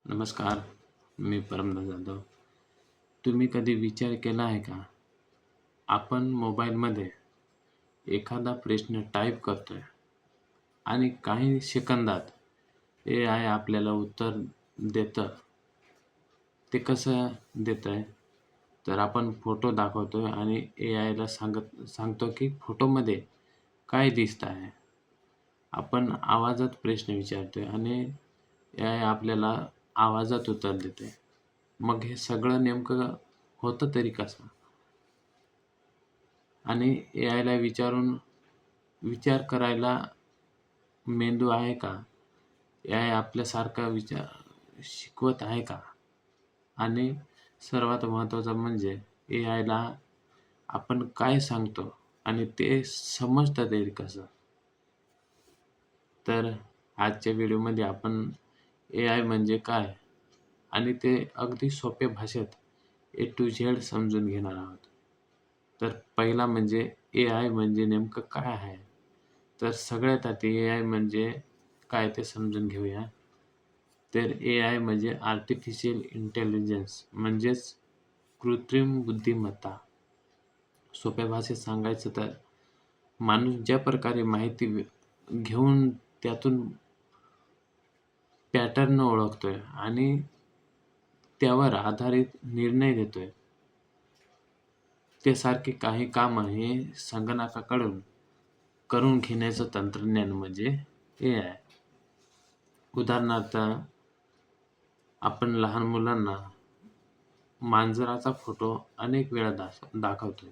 नमस्कार, मी परमदास जाधव. तुम्ही कधी विचार केला आहे का? आपण मोबाईलमध्ये एखादा प्रश्न टाइप करतोय आणि काही सेकंदात एआय आपल्याला उत्तर देतं. ते कसं देतंय? तर आपण फोटो दाखवतोय आणि एआयला सांगतो की फोटोमध्ये काय दिसतं आहे. आपण आवाजात प्रश्न विचारतोय आणि एआय आपल्याला आवाजात उत्तर देते. मग हे सगळं नेमकं होतं तरी कसं? आणि एआयला विचारून विचार करायला मेंदू आहे का? एआय आपल्यासारखा विचार शिकवत आहे का? आणि सर्वात महत्त्वाचं म्हणजे एआयला आपण काय सांगतो आणि ते समजतं तरी कसं? तर आजच्या व्हिडिओमध्ये आपण एआय म्हणजे काय आणि ते अगदी सोप्या भाषेत ए टू झेड समजून घेणार आहोत. तर पहिला म्हणजे एआय म्हणजे नेमकं काय आहे? तर सगळ्यात आधी एआय म्हणजे काय ते समजून घेऊया. तर एआय म्हणजे आर्टिफिशियल इंटेलिजन्स म्हणजेच कृत्रिम बुद्धिमत्ता. सोप्या भाषेत सांगायचं तर माणूस ज्या प्रकारे माहिती घेऊन त्यातून पॅटर्न ओळखतोय आणि त्यावर आधारित निर्णय घेतोय. त्यासारखे काही कामं हे संगणकाकडून करून घेण्याचं तंत्रज्ञान म्हणजे एआय. उदाहरणार्थ, आपण लहान मुलांना मांजराचा फोटो अनेक वेळा दाखवतोय.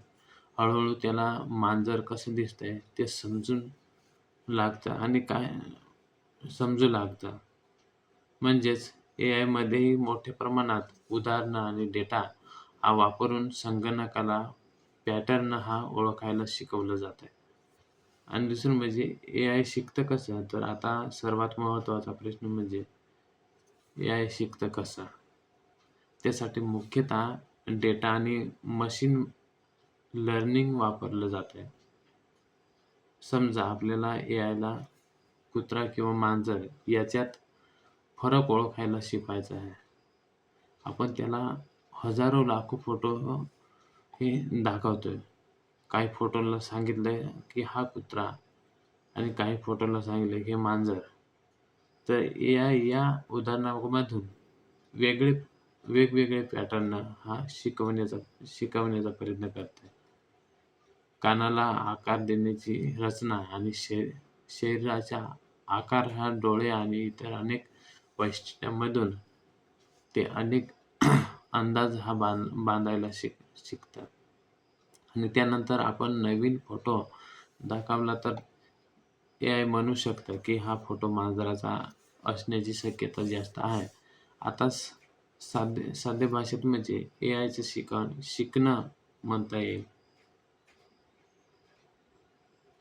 हळू-हळू त्याला मांजर कसं दिसतंय ते लागतं आणि काय समजू लागतं. म्हणजेच एआयमध्येही मोठ्या प्रमाणात उदाहरणं आणि डेटा वापरून संगणकाला पॅटर्न ओळखायला शिकवलं जातंय. आणि दुसरं म्हणजे एआय शिकतं कसं? तर आता सर्वात महत्त्वाचा प्रश्न म्हणजे एआय शिकतं कसं? त्यासाठी मुख्यतः डेटा आणि मशीन लर्निंग वापरलं जातंय. समजा आपल्याला एआयला कुत्रा किंवा मांजर याच्यात फरक ओळखायला शिकवायचा आहे. आपण त्याला हजारो लाखो फोटो हे दाखवतोय. काही फोटोला सांगितलंय की हा कुत्रा आणि काही फोटोला सांगितलंय की हे मांजर. तर एआय या उदाहरणामधून वेगवेगळे पॅटर्न शिकवण्याचा प्रयत्न करते. कानाला आकार देण्याची रचना आणि शरीराचा आकार डोळे आणि इतर अनेक वैशिष्ट्यांमधून ते अनेक अंदाज बांधायला शिकतात. आणि त्यानंतर आपण नवीन फोटो दाखवला तर एआय म्हणू शकतं की हा फोटो मांजराचा असण्याची शक्यता जास्त आहे. आता साध्या भाषेत म्हणजे एआयचं शिकणं म्हणता येईल.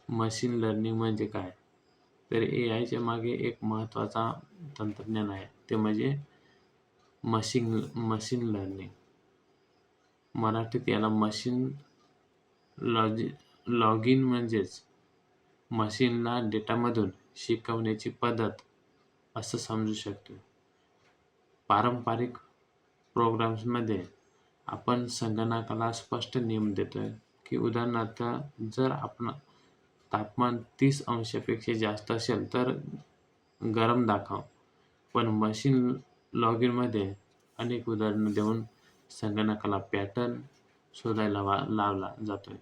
मशीन लर्निंग म्हणजे काय? तर एआयच्या मागे एक महत्त्वाचा तंत्रज्ञान आहे. ते म्हणजे मशीन लर्निंग. मराठीत याला मशीन लॉगिन म्हणजेच मशीनला डेटामधून शिकवण्याची पद्धत असं समजू शकतो. पारंपरिक प्रोग्राम्समध्ये आपण संगणकाला स्पष्ट नियम देतोय, की उदाहरणार्थ जर आपण तापमान 30 अंशापेक्षा जास्त असेल तर गरम दाखव. पण मशीन लॉगिनमध्ये अनेक उदाहरणं देऊन संगणकाला पॅटर्न शोधायला लावला जातोय.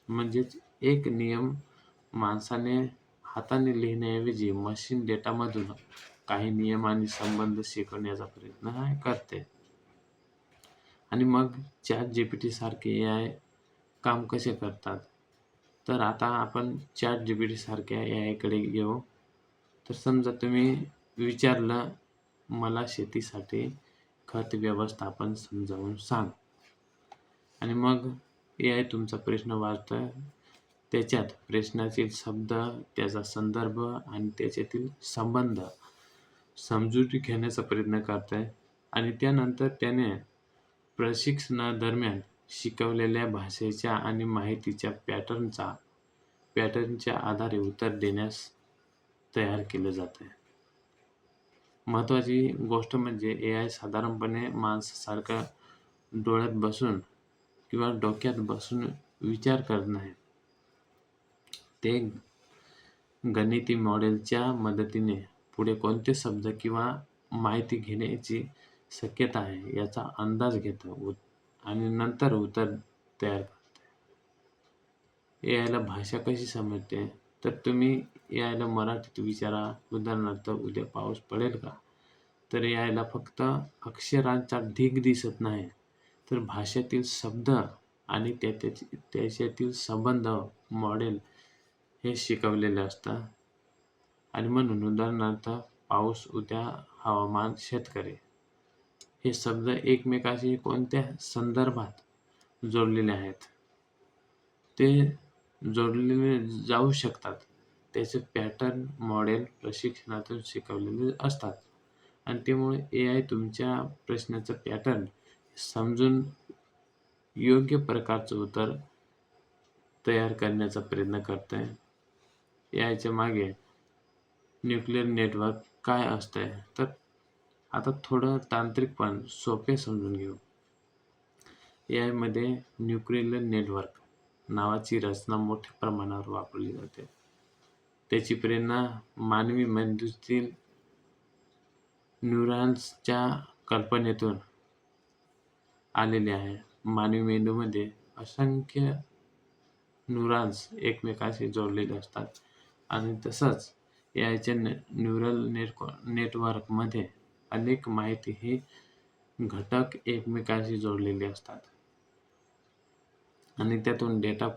म्हणजेच एक नियम माणसाने हाताने लिहिण्याऐवजी मशीन डेटामधून काही नियम आणि संबंध शिकवण्याचा प्रयत्न करते. आणि मग ChatGPT सारखे एआय काम कसे करतात? तर आता आपण ChatGPT सारख्या एआयकडे येऊ. तर समजा तुम्ही विचारलं, मला शेतीसाठी खत व्यवस्थापन समजावून सांग. आणि मग एआय तुमचा प्रश्न वाचतोय. त्याच्यात प्रश्नातील शब्द, त्याचा संदर्भ आणि त्याच्यातील संबंध समजून घेण्याचा प्रयत्न करतोय आणि त्यानंतर त्याने प्रशिक्षणादरम्यान शिकवलेल्या भाषेच्या आणि माहितीच्या पॅटर्नच्या आधारे उत्तर देण्यास तयार केलं जातंय. महत्त्वाची गोष्ट म्हणजे AI साधारणपणे माणसासारखं डोळ्यात बसून किंवा डोक्यात बसून विचार करत नाही. ते गणिती मॉडेलच्या मदतीने पुढे कोणते शब्द किंवा माहिती घेण्याची शक्यता आहे याचा अंदाज घेतं आणि नंतर उत्तर तयार करतं. एआयला भाषा कशी समजते? तर तुम्ही एआयला मराठीत विचारा, उदाहरणार्थ उद्या पाऊस पडेल का? तर एआयला फक्त अक्षरांचा ढीग दिसत नाही, तर भाषेतील शब्द आणि त्याच्यातील संबंध मॉडेल हे शिकवलेले असतात. आणि म्हणून उदाहरणार्थ पाऊस, उद्या, हवामान, शेतकरी हे शब्द एकमेकांशी कोणत्या संदर्भात जोडलेले आहेत ते जोडलेले जाऊ शकतात. त्याचे पॅटर्न मॉडेल प्रशिक्षणातून शिकवलेले असतात आणि त्यामुळे एआय तुमच्या प्रश्नाचं पॅटर्न समजून योग्य प्रकारचं उत्तर तयार करण्याचा प्रयत्न करते. एआयच्या मागे न्यूक्लिअर नेटवर्क काय असतंय? तर आता थोडं तांत्रिक पण सोपे समजून घेऊ. एआयमध्ये न्यूक्लिअर नेटवर्क नावाची रचना मोठ्या प्रमाणावर वापरली जाते. त्याची प्रेरणा मानवी मेंदूतील न्यूरॉन्सच्या कल्पनेतून आलेली आहे. मानवी मेंदूमध्ये असंख्य न्यूरॉन्स एकमेकांशी जोडलेले असतात आणि तसंच एआयच्या न्यूरल नेटवर्कमध्ये अनेक माहिती ही घटक एकमेकांशी जोडलेले असतात आणि त्यातून डेटा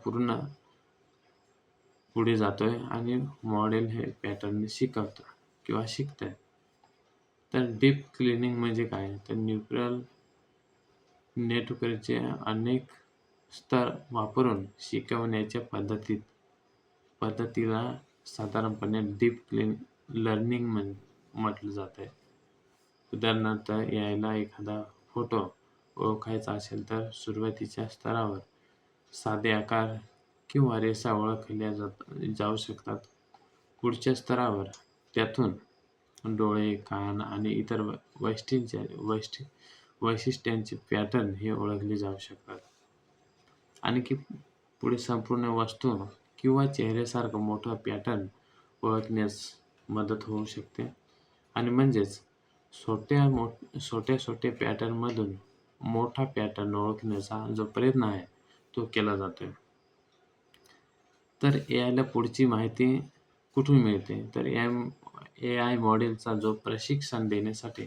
पुढे जातोय आणि मॉडेल हे पॅटर्न शिकवतं किंवा शिकतंय. तर डीप क्लिनिंग म्हणजे काय? तर न्यूरल नेटवर्कचे अनेक स्तर वापरून शिकवण्याच्या पद्धतीला साधारणपणे डीप लर्निंग म्हटलं जातंय. उदाहरणार्थ एआयला एखादा फोटो ओळखायचा असेल तर सुरुवातीच्या स्तरावर साधे आकार किंवा रेषा ओळखल्या जाऊ शकतात. पुढच्या स्तरावर त्यातून डोळे, कान आणि इतर वैशिष्ट्यांचे पॅटर्न हे ओळखले जाऊ शकतात. आणखी पुढे संपूर्ण वस्तू किंवा चेहऱ्यासारखा मोठा पॅटर्न ओळखण्यास मदत होऊ शकते आणि म्हणजेच छोट्या पॅटर्नमधून मोठा पॅटर्न ओळखण्याचा जो प्रयत्न आहे तो केला जातोय. तर एआयला पुढची माहिती कुठून मिळते? तर एआय मॉडेलचा जो प्रशिक्षण देण्यासाठी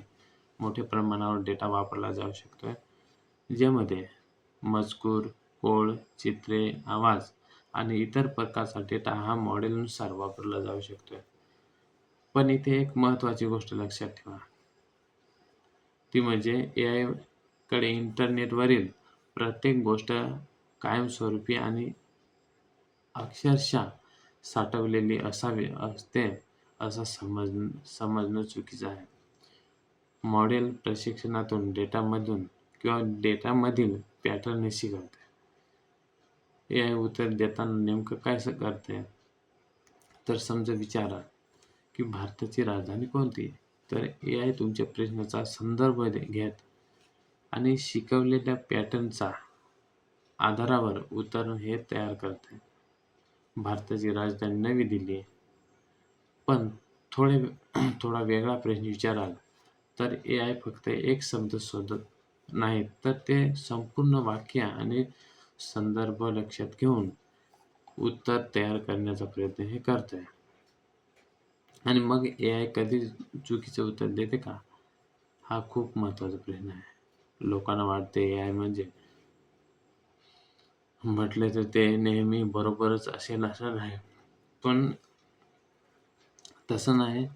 मोठ्या प्रमाणावर डेटा वापरला जाऊ शकतोय, ज्यामध्ये मजकूर, ओळ, चित्रे, आवाज आणि इतर प्रकारचा डेटा हा मॉडेलनुसार वापरला जाऊ शकतोय. पण इथे एक महत्त्वाची गोष्ट लक्षात ठेवा, ती म्हणजे एआयकडे इंटरनेटवरील प्रत्येक गोष्ट कायमस्वरूपी आणि अक्षरशः साठवलेली असते असं समजणं चुकीचं आहे. मॉडेल प्रशिक्षणातून डेटामधून किंवा डेटामधील पॅटर्न हे शिकवते. एआय उत्तर देताना नेमकं काय करते? तर समजा विचारा की भारताची राजधानी कोणती? तर एआय तुमच्या प्रश्नाचा संदर्भ घेत आणि शिकवलेल्या पॅटर्नच्या आधारावर उत्तर हे तयार करते. भारताची राजधानी नवी दिल्ली. पण थोडा वेगळा प्रश्न विचाराल तर एआय फक्त एक शब्द शोधत नाही, तर ते संपूर्ण वाक्य आणि संदर्भ लक्षात घेऊन उत्तर तयार करण्याचा प्रयत्न हे करते. आणि मग एआय कधी चुकीचं उत्तर देते का? हा खूप महत्त्वाचा प्रश्न आहे. लोकांना वाटते एआय म्हणजे म्हटले तर ते नेहमी बरोबरच असेल असं नाही. पण तसं नाही.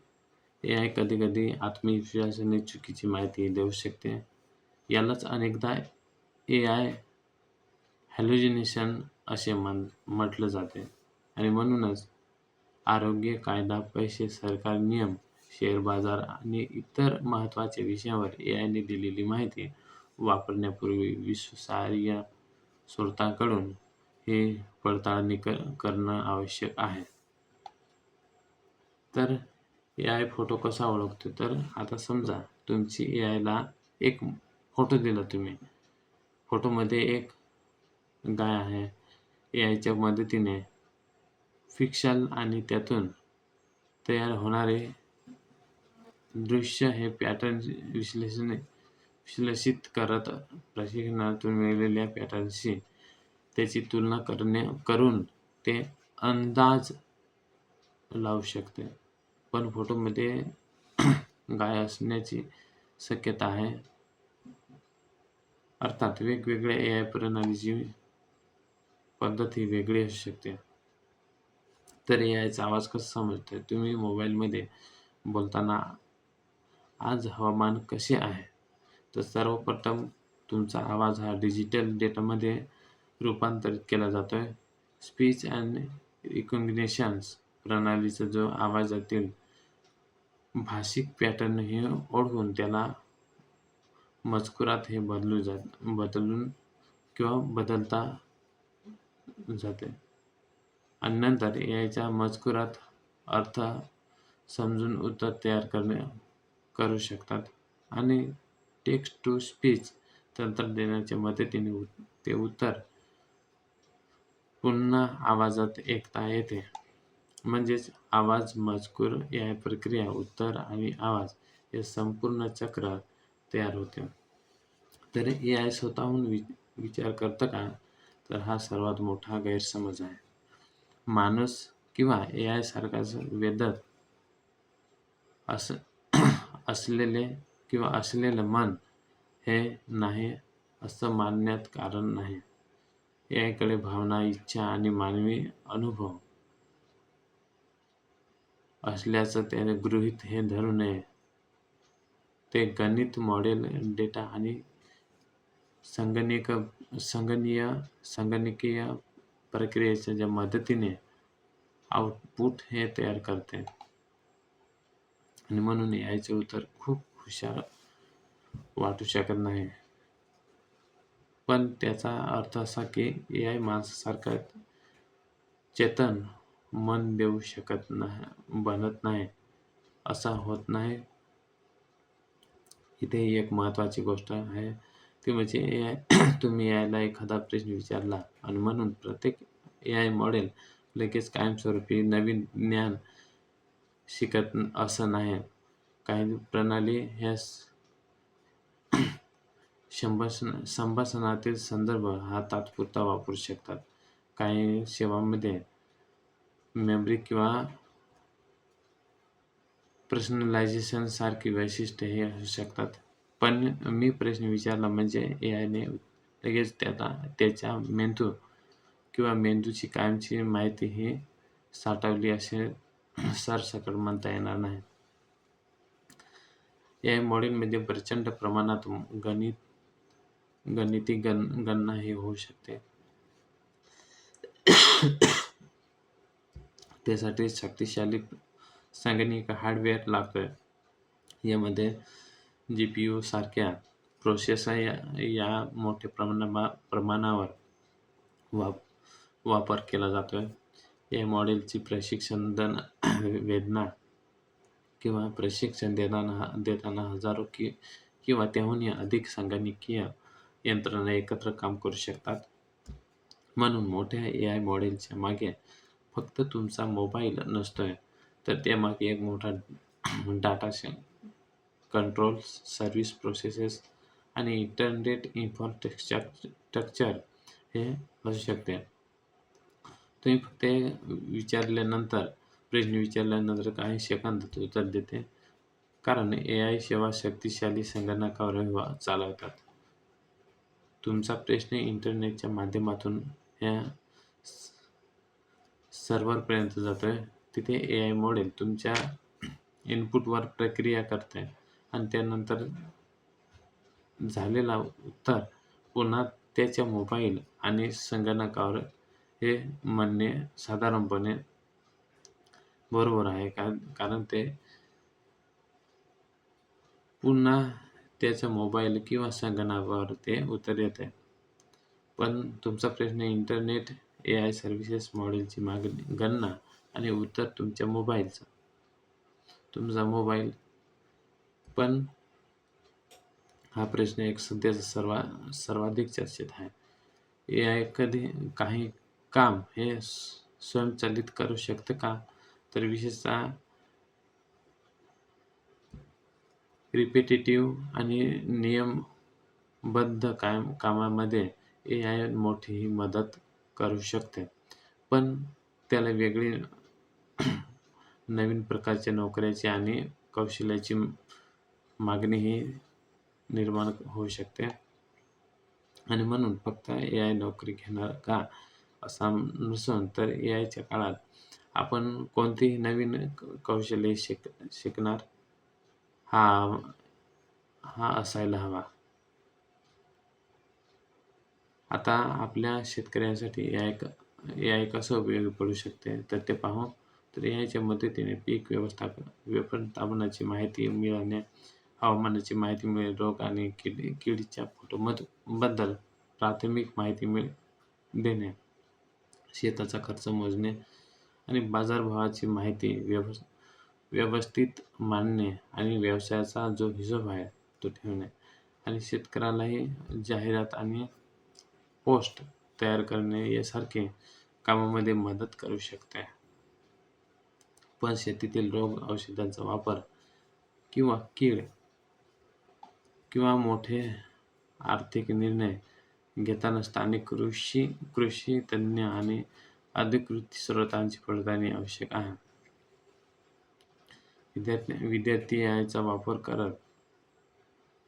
एआय कधी-कधी आत्मविश्वासाने चुकीची माहिती देऊ शकते. यालाच अनेकदा एआय हॅल्युसिनेशन असे म्हटलं जाते. आणि म्हणूनच आरोग्य, कायदा, पैसे, सरकारी नियम, शेअर बाजार आणि इतर महत्त्वाच्या विषयांवर एआयने दिलेली माहिती वापरण्यापूर्वी विश्वासार्ह स्रोतांकडून हे पडताळणी करणं आवश्यक आहे. तर AI फोटो कसा ओळखतो? तर आता समजा तुमची AIला एक फोटो दिला तुम्ही. फोटोमध्ये एक गाय आहे. AIच्या मदतीने पिक्सल आणि त्यातून तयार होणारे दृश्य हे पॅटर्न विश्लेषित करत प्रशिक्षणातून मिळालेल्या पॅटर्नशी त्याची तुलना करून ते अंदाज लावू शकते. पण फोटोमध्ये गाय असण्याची शक्यता आहे. अर्थात वेगवेगळ्या AI प्रणालीची पद्धत ही वेगळी असू शकते. तर AIचा आवाज कसा समजतोय? तुम्ही मोबाईलमध्ये बोलताना आज हवामान कसे आहे? तर सर्वप्रथम तुमचा आवाज हा डिजिटल डेटामध्ये रूपांतरित केला जातोय. स्पीच अँड रिकॉग्निशन प्रणालीचा जो आवाजातील भाषिक पॅटर्न हे ओळखून त्याला मजकुरात हे बदलून किंवा बदलता जाते. आणि नंतर AIच्या मजकुरात अर्थ समजून उत्तर तयार करू शकतात आणि टेक्स्ट टू स्पीच तंत्रज्ञानाच्या मदतीने ते उत्तर पुन्हा आवाजात ऐकता येते. म्हणजेच आवाज, मजकूर, AI प्रक्रिया, उत्तर आणि आवाज हे संपूर्ण चक्र तयार होते. तर AI स्वतःहून विचार करतं का? तर हा सर्वात मोठा गैरसमज आहे. माणूस किंवा AI सारखाच वेदक असलेले किंवा असलेलं मन हे नाही असं मानण्यात कारण नाही. AI कडे भावना, इच्छा आणि मानवी अनुभव असल्याचं त्याने गृहीत हे धरू नये. ते गणित मॉडेल, डेटा आणि संगणकीय प्रक्रियेच्या ज्या मदतीने आउटपुट हे तयार करते. आणि म्हणून AIचे उत्तर खूप हुशार वाटू शकत नाही. पण त्याचा अर्थ असा की AI माणसासारखं चेतन मन देऊ बनत नाही, असं होत नाही. इथे एक महत्त्वाची गोष्ट आहे, ती म्हणजे तुम्ही AIला एखादा प्रश्न विचारला आणि म्हणून प्रत्येक AI मॉडेल लगेच कायमस्वरूपी नवीन ज्ञान शिकत असं नाही. काही प्रणाली ह्या संभाषणातील संदर्भ हा तात्पुरता वापरू शकतात. काही सेवांमध्ये मेमरी किंवा पर्सनलायझेशन सारखी वैशिष्ट्ये हे असू शकतात. पण मी प्रश्न विचारला म्हणजे AIने लगेच त्याच्या मेंदू किंवा मेंदूची कायमची माहिती ही साठवली असे सरसकट म्हणता येणार नाही. AI मॉडेलमध्ये प्रचंड प्रमाणात गणिती गणना ही होऊ शकते. त्यासाठी शक्तिशाली संगणकीय हार्डवेअर लागतोय. यामध्ये GPU सारख्या प्रोसेसर या मोठ्या प्रमाणावर वापर केला जातोय. या मॉडेलची प्रशिक्षण देताना हजारो किंवा त्याहूनही अधिक संगणकीय यंत्रणा एकत्र काम करू शकतात. म्हणून मोठ्या AI मॉडेलच्या मागे फक्त तुमचा मोबाईल नसतोय, तर त्यामागे एक मोठा डाटा कंट्रोल, सर्व्हिस प्रोसेसेस आणि इंटरनेट इन्फ्रास्ट्रक्चर हे असू शकते. तुम्ही फक्त प्रश्न विचारल्यानंतर काही सेकंदात उत्तर देते, कारण AI सेवा शक्तिशाली संगणकावर चालवतात. तुमचा प्रश्न इंटरनेटच्या माध्यमातून या सर्व्हरपर्यंत जातोय. तिथे AI मॉडेल तुमच्या इनपुटवर प्रक्रिया करते आणि त्यानंतर झालेला उत्तर पुन्हा त्याच्या मोबाईल आणि संगणकावर हे म्हणणे साधारणपणे बरोबर आहे, कारण ते पुन्हा त्याच्या मोबाईल किंवा संगणकावर ते उत्तर येते. पण तुमचा प्रश्न इंटरनेट, AI सर्व्हिसेस, मॉडेलची गणना आणि उत्तर तुमच्या मोबाईलचं तुमचा मोबाईल. पण हा प्रश्न एक सध्याचा सर्वाधिक चर्चेत आहे. एआय कधी काही काम हे स्वयंचलित करू शकते का? तर विशेषतः रिपिटेटिव्ह आणि नियमबद्ध कामामध्ये एआय मोठी मदत करू शकते. पण त्याला वेगळी नवीन प्रकारच्या नोकऱ्याची आणि कौशल्याची मागणीही निर्माण होऊ शकते. आणि म्हणून फक्त एआय नोकरी घेणार का असा नसून, तर एआयच्या काळात आपण कोणतीही नवीन कौशल्य शिकणार हा हा असायला हवा. आता आपल्या शेतकऱ्यांसाठी एआय कसं उपयोगी पडू शकते तर ते पाहू. तर एआयच्या मदतीने पीक व्यवस्थापनाची माहिती मिळवणे, हवामानाची माहिती मिळेल, रोग आणि किडीच्या बद्दल प्राथमिक माहिती देणे, शेताचा खर्च मोजणे आणि बाजारभावाची माहिती व्यवस्थित मांडणे आणि व्यवसायाचा जो हिशोब आहे तो ठेवणे आणि शेतकऱ्यालाही जाहिरात आणि पोस्ट तयार करणे यासारखे कामामध्ये मदत करू शकते. पण शेतीतील रोग, औषधांचा वापर किंवा कीड किंवा मोठे आर्थिक निर्णय घेताना स्थानिक कृषी तज्ञ आणि अधिकृत स्रोतांची पडताळणी आवश्यक आहे. विद्यार्थी याचा वापर करत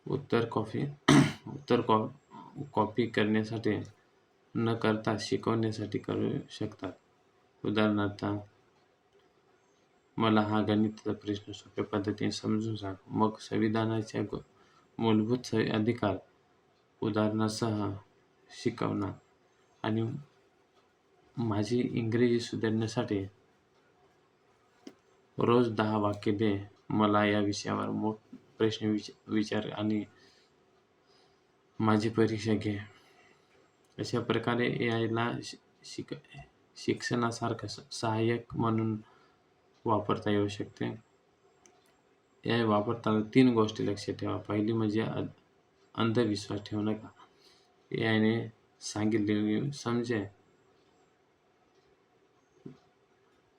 उत्तर कॉपी करण्यासाठी न करता शिकवण्यासाठी करू शकतात. उदाहरणार्थ, मला हा गणिताचा प्रश्न सोप्या पद्धतीने समजून सांग. मग संविधानाच्या मूलभूत अधिकार उदाहरणासह शिकवणार आणि माझी इंग्रजी सुधारण्यासाठी रोज 10 वाक्य दे. मला या विषयावर प्रश्न विचार आणि माझी परीक्षा घे. अशा प्रकारे एआयला शिक्षणासारखं सहाय्यक म्हणून वापरता येऊ शकते. एआय वापरताना 3 गोष्टी लक्षात ठेवा. पहिली म्हणजे अंधविश्वास ठेवू नका. एआयने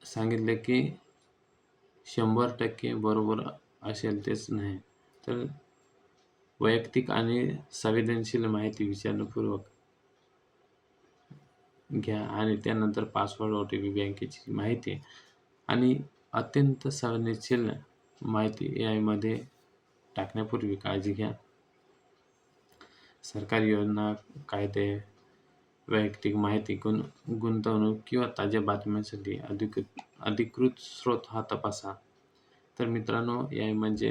सांगितले की 100% बरोबर असेल तेच नाही, तर वैयक्तिक आणि संवेदनशील माहिती विचारपूर्वक घ्या आणि त्यानंतर पासवर्ड, OTP, बँकेची माहिती आणि अत्यंत संवेदनशील माहिती एआयमध्ये टाकण्यापूर्वी काळजी घ्या. सरकारी योजना, कायदे, वैयक्तिक माहिती, गुंतवणूक किंवा ताज्या बातम्यांसाठी अधिकृत स्रोत हा तपासा. तर मित्रांनो, एआय म्हणजे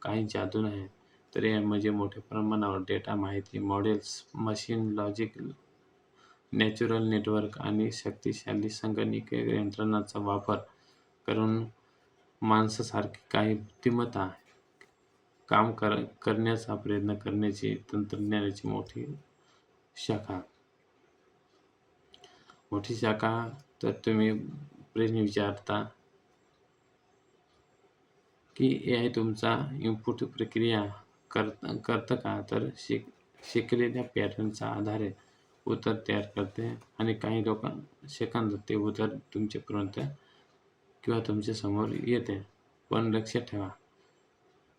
काही जादू नाही, तर एआय म्हणजे मोठ्या प्रमाणावर डेटा, माहिती, models, machine logic, natural network आणि शक्तिशाली संगणकीय यंत्रणांचा वापर करून माणसासारखी काही बुद्धिमत्ता काम करण्याचा प्रयत्न करण्याची तंत्रज्ञानाची मोठी शाखा. तर तुम्ही प्रश्न विचारता की एआय तुमचा इनपुट प्रक्रिया करतं का? तर शिकलेल्या पॅटर्नच्या आधारे उत्तर तयार करते आणि काही सेकंदात ते उत्तर तुमच्यापर्यंत किंवा तुमच्या समोर येते. पण लक्षात ठेवा,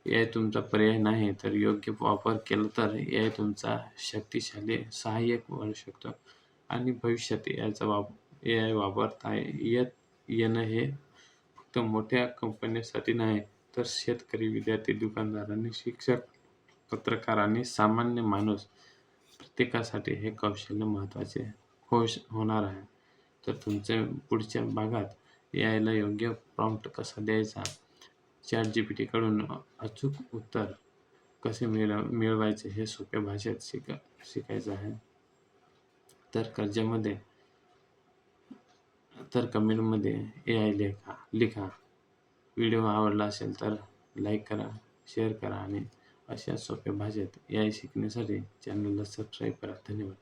एआय तुमचा पर्याय नाही, तर योग्य वापर केला तर एआय तुमचा शक्तिशाली सहाय्यक बनू शकतो. आणि भविष्यात एआय वापरता येणं हे फक्त मोठ्या कंपन्यांसाठी नाही, तर शेतकरी, विद्यार्थी, दुकानदार आणि शिक्षक, पत्रकार आणि सामान्य माणूस प्रत्येकासाठी हे कौशल्य महत्त्वाचे होणार आहे. तर तुमच्या पुढच्या भागात एआयला योग्य प्रॉम्प्ट कसा द्यायचा, ChatGPT कडून अचूक उत्तर कसे मिळवायचे हे सोप्या भाषेत शिकायचं आहे. तर कमेंटमध्ये एआय लिखा. व्हिडिओ आवडला असेल तर लाईक करा, शेअर करा आणि अशा सोप्या भाषेत एआय शिकण्यासाठी चॅनलला सबस्क्राईब करा. धन्यवाद.